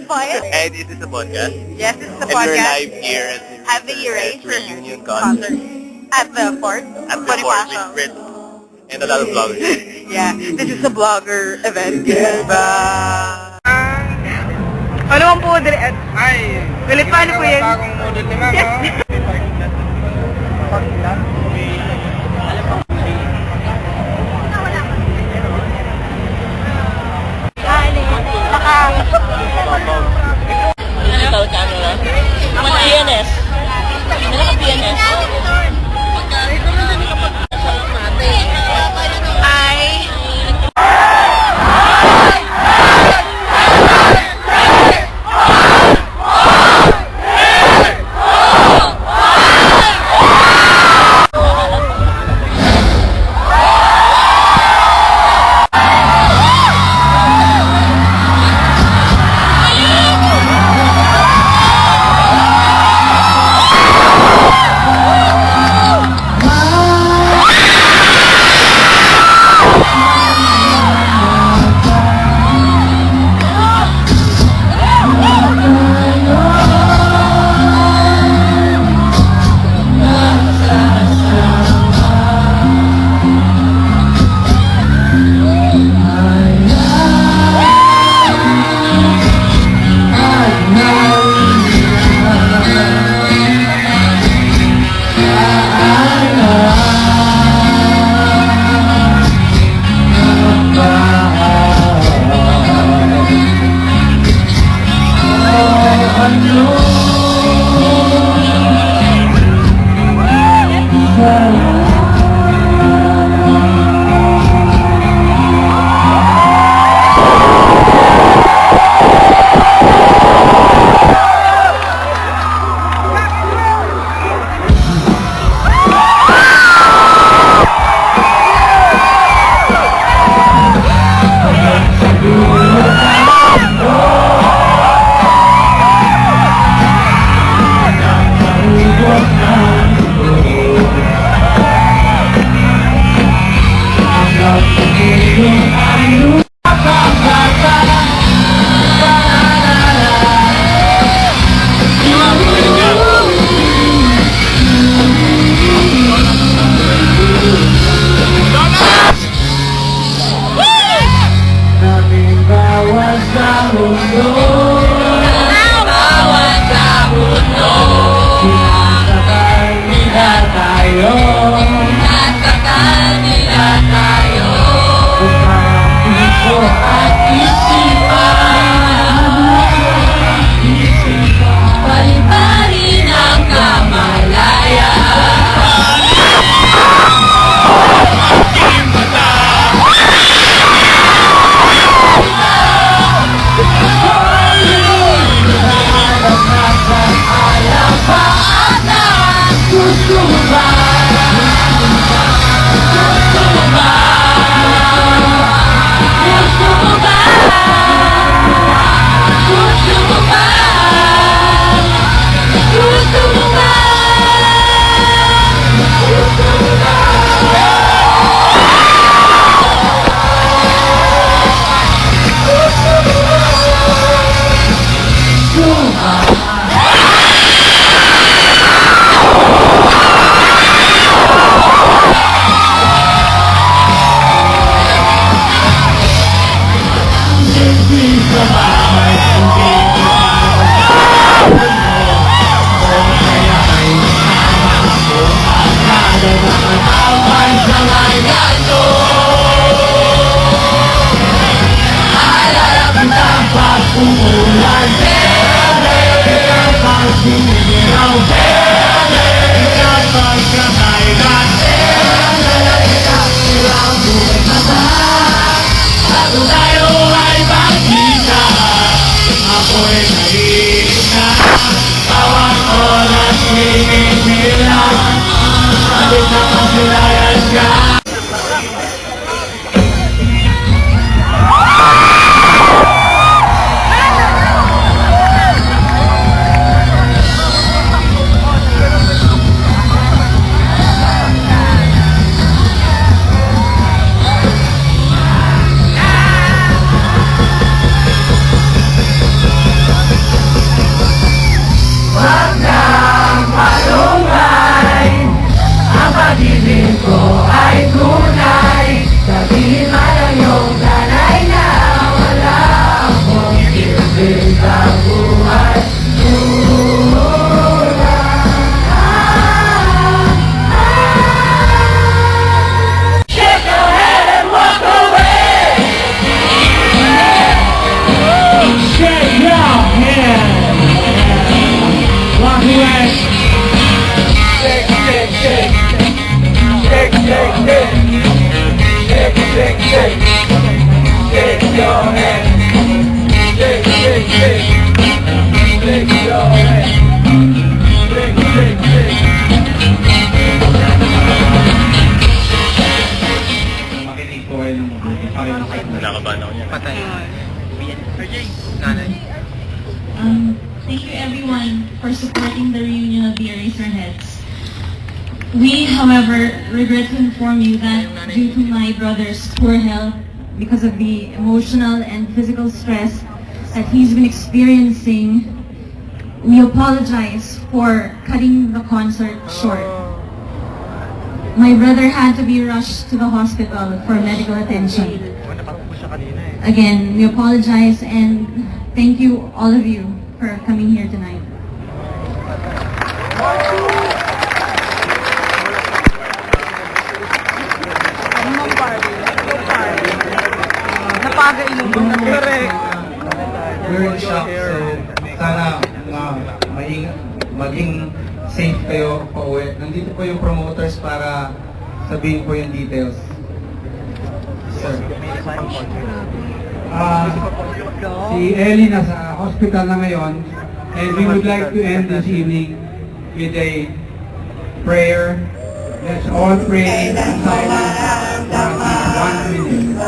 Fire? And it is a podcast. Yes, this is the And we're podcast live here at the Erase Reunion Concert at the fort. at the Fort with Fritz and a lot of vloggers. Yeah, this is a vlogger event. Diba? Ano naman po, Ay, Ulit, paano po yan? bagong model ni Mama. Yes. PNS. Naka-PNS. Hi. Thank you everyone for supporting the reunion of the Eraserheads. We, however, regret to inform you that due to my brother's poor health, because of the emotional and physical stress that he's been experiencing, we apologize for cutting the concert short. My brother had to be rushed to the hospital for medical attention. Again, we apologize and thank you, all of you, for coming here tonight. We're in shock, so sana maging safe kayo pauwi. Nandito po yung promoters para sabihin po yung details. Sir. Si Ellie nasa hospital na ngayon, and we would like to end this evening with a prayer. Let's all pray in silence for at least 1 minute.